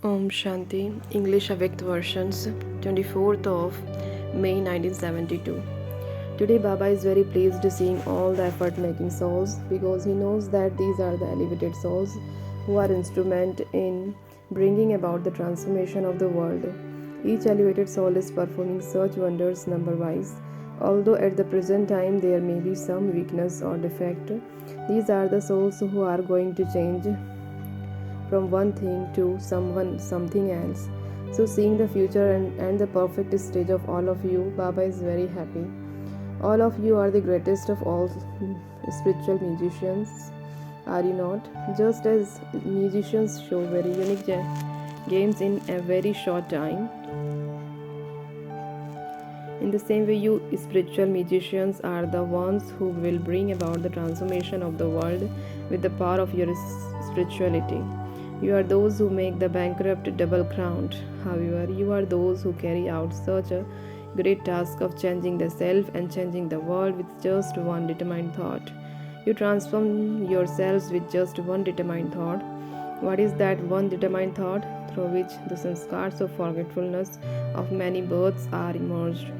Om Shanti, English Avyakt versions, 24th of May 1972. Today Baba is very pleased seeing all the effort making souls because he knows that these are the elevated souls who are instrument in bringing about the transformation of the world. Each elevated soul is performing such wonders number wise. Although at the present time there may be some weakness or defect, these are the souls who are going to change from one thing to something else. So seeing the future and the perfect stage of all of you, Baba is very happy. All of you are the greatest of all spiritual musicians, are you not? Just as musicians show very unique games in a very short time, in the same way, you spiritual musicians are the ones who will bring about the transformation of the world with the power of your spirituality. You are those who make the bankrupt double crowned. However, you are those who carry out such a great task of changing the self and changing the world with just one determined thought. You transform yourselves with just one determined thought. What is that one determined thought? Through which the sanskars of forgetfulness of many births are emerged.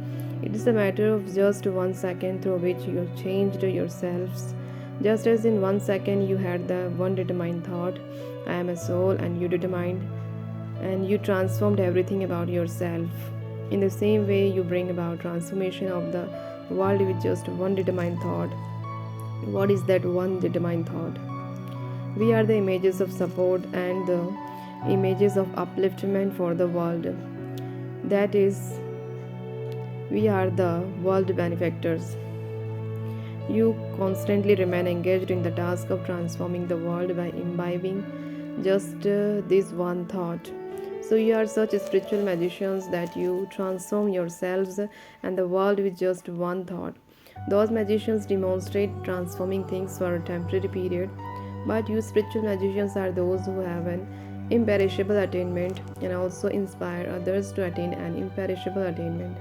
It is a matter of just 1 second through which you have changed yourselves. Just as in 1 second you had the one determined thought, I am a soul, and you determined and you transformed everything about yourself. In the same way, you bring about transformation of the world with just one determined thought. What is that one determined thought? We are the images of support and the images of upliftment for the world. That is, we are the world benefactors. You constantly remain engaged in the task of transforming the world by imbibing just this one thought. So, you are such spiritual magicians that you transform yourselves and the world with just one thought. Those magicians demonstrate transforming things for a temporary period, but you spiritual magicians are those who have an imperishable attainment and also inspire others to attain an imperishable attainment.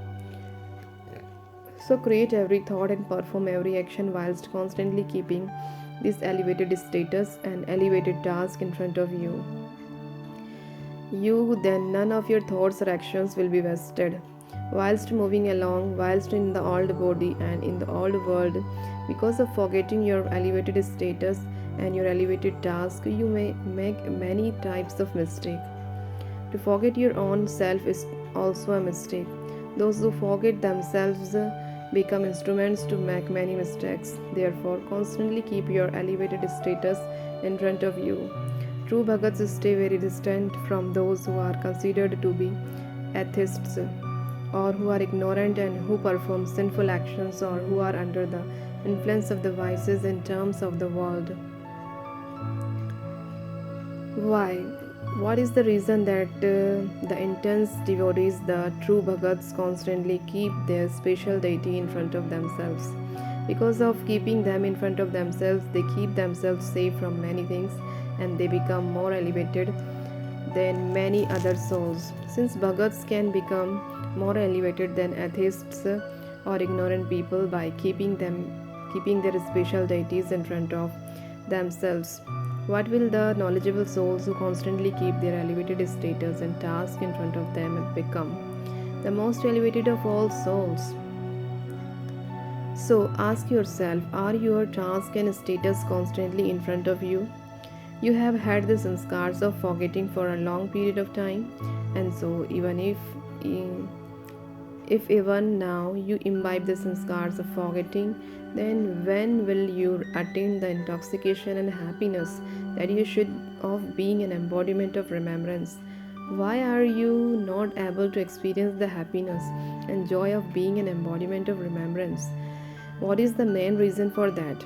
So create every thought and perform every action whilst constantly keeping this elevated status and elevated task in front of you. Then none of your thoughts or actions will be wasted. Whilst moving along, whilst in the old body and in the old world, because of forgetting your elevated status and your elevated task, you may make many types of mistake. To forget your own self is also a mistake. Those who forget themselves become instruments to make many mistakes. Therefore, constantly keep your elevated status in front of you. True Bhagats stay very distant from those who are considered to be atheists or who are ignorant and who perform sinful actions or who are under the influence of the vices and terms of the world. Why? What is the reason that the intense devotees, the true Bhagats, constantly keep their special deity in front of themselves? Because of keeping them in front of themselves, they keep themselves safe from many things and they become more elevated than many other souls. Since Bhagats can become more elevated than atheists or ignorant people by keeping their special deities in front of themselves, what will the knowledgeable souls who constantly keep their elevated status and task in front of them become? The most elevated of all souls. So ask yourself, are your task and status constantly in front of you? You have had the sanskars of forgetting for a long period of time, and so if even now you imbibe the sanskars of forgetting, then when will you attain the intoxication and happiness that you should of being an embodiment of remembrance? Why are you not able to experience the happiness and joy of being an embodiment of remembrance? What is the main reason for that?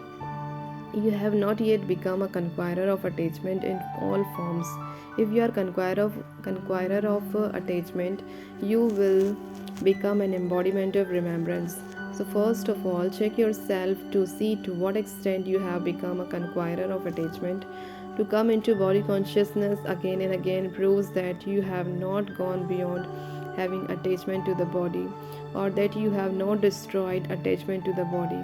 You have not yet become a conqueror of attachment in all forms. If you are conqueror of attachment, you will become an embodiment of remembrance. So first of all, check yourself to see to what extent you have become a conqueror of attachment. To come into body consciousness again and again proves that you have not gone beyond having attachment to the body, or that you have not destroyed attachment to the body.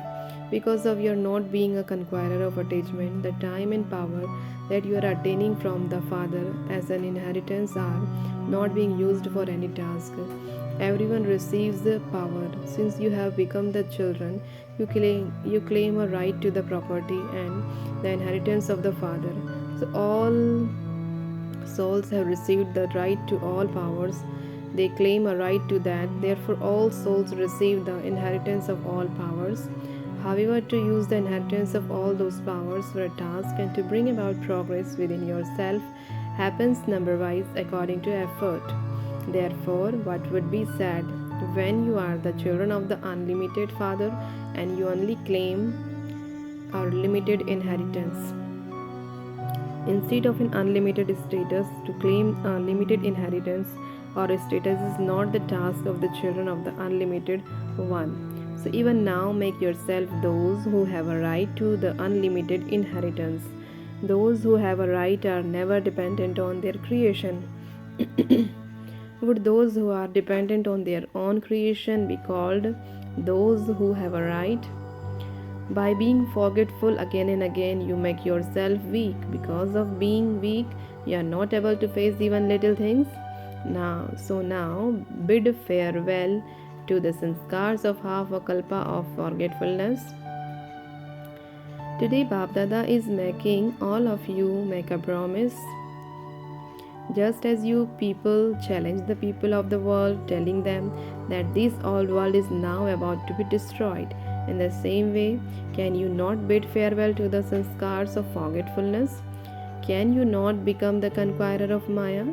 Because of your not being a conqueror of attachment, the time and power that you are attaining from the Father as an inheritance are not being used for any task. Everyone receives the power. Since you have become the children, you claim a right to the property and the inheritance of the Father. So all souls have received the right to all powers. They claim a right to that. Therefore, all souls receive the inheritance of all powers. However, to use the inheritance of all those powers for a task and to bring about progress within yourself happens number wise according to effort. Therefore, what would be said when you are the children of the unlimited Father and you only claim our limited inheritance? Instead of an unlimited status, to claim a limited inheritance or status is not the task of the children of the unlimited one. So, even now, make yourself those who have a right to the unlimited inheritance. Those who have a right are never dependent on their creation. Would those who are dependent on their own creation be called those who have a right? By being forgetful again and again, you make yourself weak. Because of being weak, you are not able to face even little things. Now, bid farewell to the sanskars of half a kalpa of forgetfulness. Today, Bapdada is making all of you make a promise. Just as you people challenge the people of the world, telling them that this old world is now about to be destroyed, in the same way, can you not bid farewell to the sanskars of forgetfulness? Can you not become the conqueror of Maya?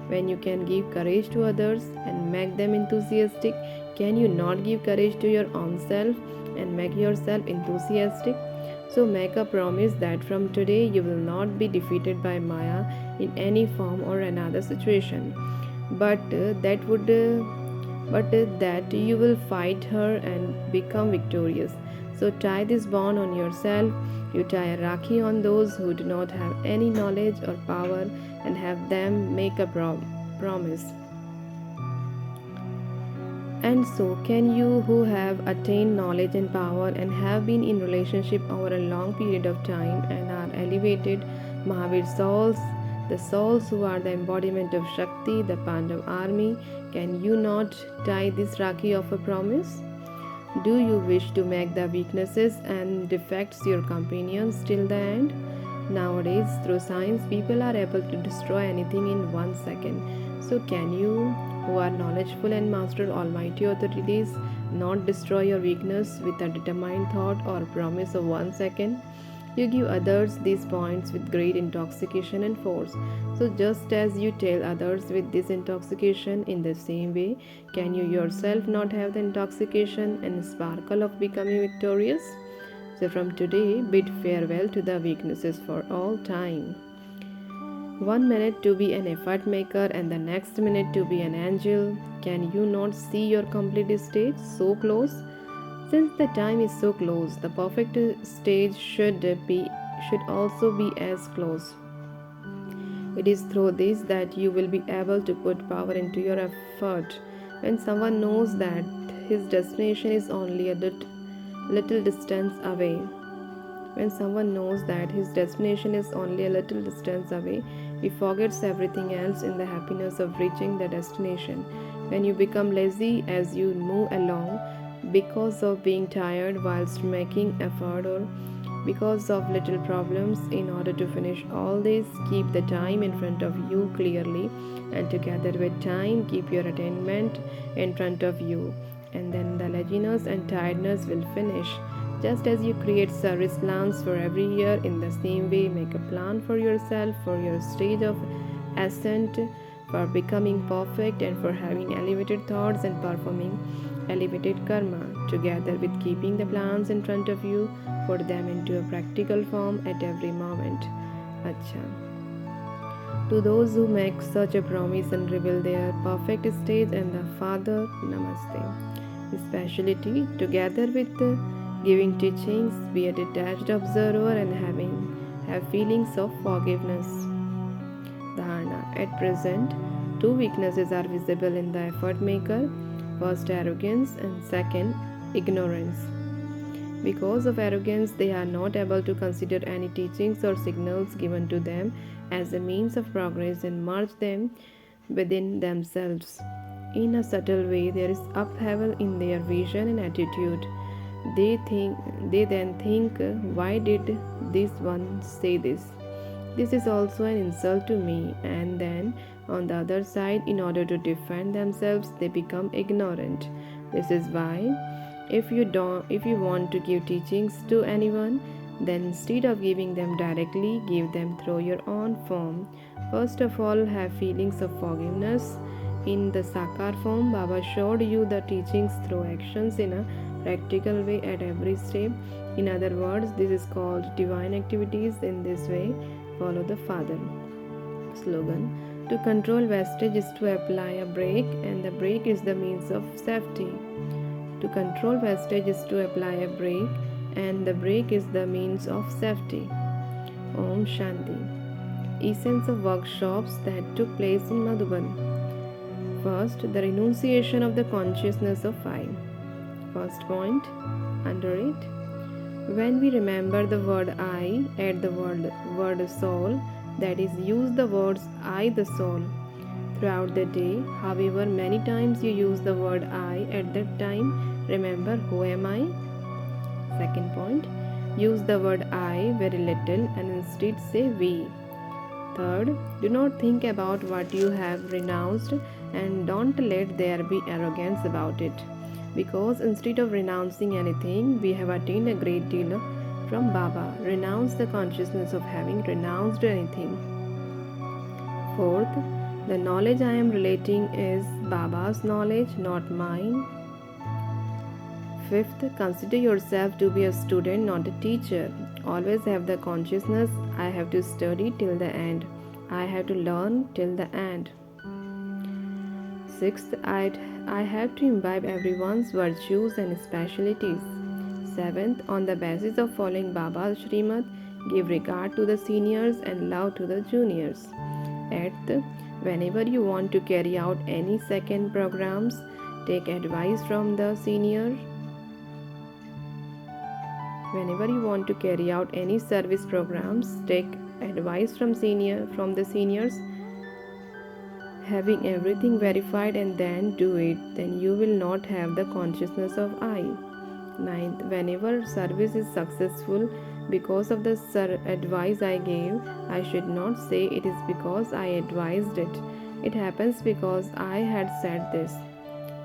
When you can give courage to others and make them enthusiastic, can you not give courage to your own self and make yourself enthusiastic? So make a promise that from today you will not be defeated by Maya in any form or another situation, but that you will fight her and become victorious. So tie this bond on yourself. You tie a rakhi on those who do not have any knowledge or power and have them make a promise. And so can you who have attained knowledge and power and have been in relationship over a long period of time and are elevated Mahavir souls, the souls who are the embodiment of Shakti, the Pandav army, can you not tie this Rakhi of a promise? Do you wish to make the weaknesses and defects your companions till the end? Nowadays, through science, people are able to destroy anything in 1 second. So, can you, who are knowledgeful and master almighty authorities, not destroy your weakness with a determined thought or promise of 1 second? You give others these points with great intoxication and force. So, just as you tell others with this intoxication, in the same way, can you yourself not have the intoxication and sparkle of becoming victorious? So, from today, bid farewell to the weaknesses for all time. 1 minute to be an effort maker and the next minute to be an angel. Can you not see your complete stage so close? Since the time is so close, the perfect stage should also be as close. It is through this that you will be able to put power into your effort. When someone knows that his destination is only a little distance away, when someone knows that his destination is only a little distance away, he forgets everything else in the happiness of reaching the destination. When you become lazy as you move along because of being tired whilst making effort or because of little problems, in order to finish all this, keep the time in front of you clearly, and together with time, keep your attainment in front of you, and then the laziness and tiredness will finish. Just as you create service plans for every year, in the same way, make a plan for yourself, for your stage of ascent, for becoming perfect, and for having elevated thoughts and performing elevated karma. Together with keeping the plans in front of you, put them into a practical form at every moment. Acha. To those who make such a promise and reveal their perfect stage and the Father, Namaste. Speciality, together with the giving teachings, be a detached observer and have feelings of forgiveness. Dharana. At present, two weaknesses are visible in the effort maker. First, arrogance, and second, ignorance. Because of arrogance, they are not able to consider any teachings or signals given to them as a means of progress and merge them within themselves. In a subtle way, there is upheaval in their vision and attitude. They then think, why did this one say this? This is also an insult to me. And then, on the other side, in order to defend themselves, they become ignorant. This is why, if you want to give teachings to anyone, then instead of giving them directly, give them through your own form. First of all, have feelings of forgiveness. In the Sakar form, Baba showed you the teachings through actions in a practical way at every step. In other words, this is called divine activities. In this way, follow the Father. Slogan: to control wastage is to apply a brake, and the brake is the means of safety. To control wastage is to apply a brake, and the brake is the means of safety. Om Shanti. Essence of workshops that took place in Madhuban. First, the renunciation of the consciousness of I. First point, under it. When we remember the word I, add the word soul, that is, use the words I, the soul, throughout the day. However, many times you use the word I at that time, remember who am I? Second point, use the word I very little and instead say we. Third, do not think about what you have renounced and don't let there be arrogance about it. Because instead of renouncing anything, we have attained a great deal from Baba. Renounce the consciousness of having renounced anything. Fourth, the knowledge I am relating is Baba's knowledge, not mine. Fifth, consider yourself to be a student, not a teacher. Always have the consciousness, I have to study till the end. I have to learn till the end. Sixth, I have to imbibe everyone's virtues and specialities. Seventh, on the basis of following Baba's Shrimad, give regard to the seniors and love to the juniors. Eighth, whenever you want to carry out any second programs, take advice from the senior. Whenever you want to carry out any service programs, take advice from the seniors. Having everything verified and then do it, then you will not have the consciousness of I. Ninth, whenever service is successful because of the advice I gave, I should not say it is because I advised it. It happens because I had said this.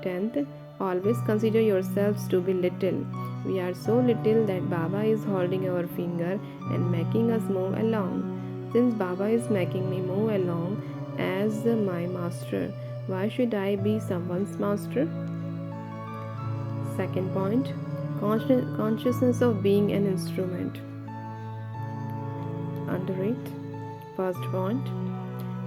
10th, always consider yourselves to be little. We are so little that Baba is holding our finger and making us move along. Since Baba is making me move along as my master, why should I be someone's master? Second point, consciousness of being an instrument. Under it. First point,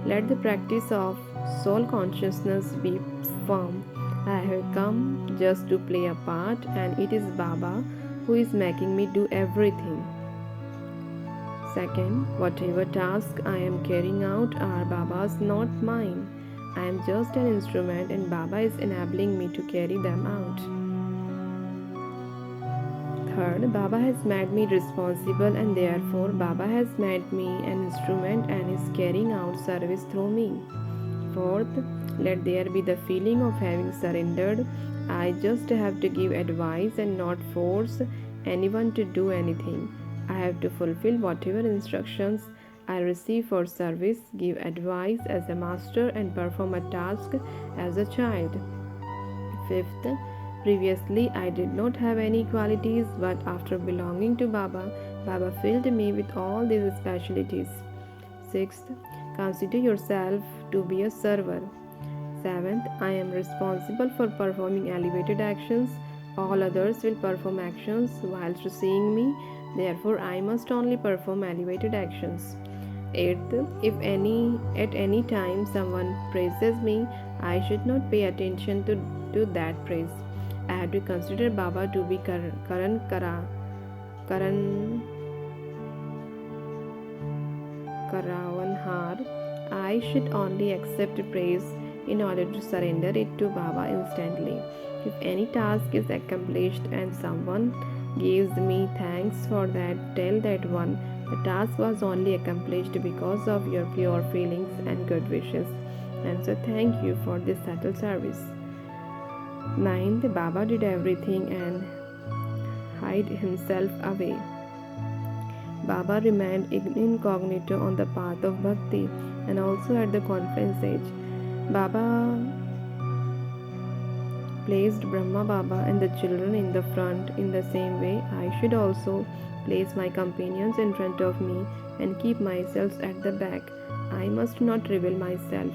let the practice of soul consciousness be firm. I have come just to play a part, and it is Baba who is making me do everything. Second, whatever task I am carrying out are Baba's, not mine. I am just an instrument and Baba is enabling me to carry them out. Third, Baba has made me responsible and therefore Baba has made me an instrument and is carrying out service through me. Fourth, let there be the feeling of having surrendered. I just have to give advice and not force anyone to do anything. I have to fulfill whatever instructions I receive for service, give advice as a master, and perform a task as a child. Fifth, previously I did not have any qualities, but after belonging to Baba, Baba filled me with all these specialities. Sixth, consider yourself to be a server. Seventh, I am responsible for performing elevated actions. All others will perform actions whilst seeing me. Therefore, I must only perform elevated actions. Eighth, if at any time someone praises me, I should not pay attention to that praise. I have to consider Baba to be Karavanhar. I should only accept praise in order to surrender it to Baba instantly. If any task is accomplished and someone gives me thanks for that. Tell that one the task was only accomplished because of your pure feelings and good wishes. And so thank you for this subtle service. Ninth, Baba did everything and hid himself away. Baba remained incognito on the path of bhakti and also at the conference age. Baba placed Brahma Baba and the children in the front. In the same way, I should also place my companions in front of me and keep myself at the back. I must not reveal myself.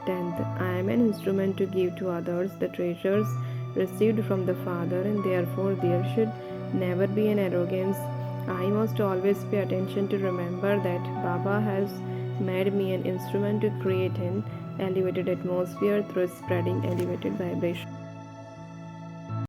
10th, I am an instrument to give to others the treasures received from the Father, and therefore there should never be an arrogance. I must always pay attention to remember that Baba has made me an instrument to create an elevated atmosphere through spreading elevated vibration.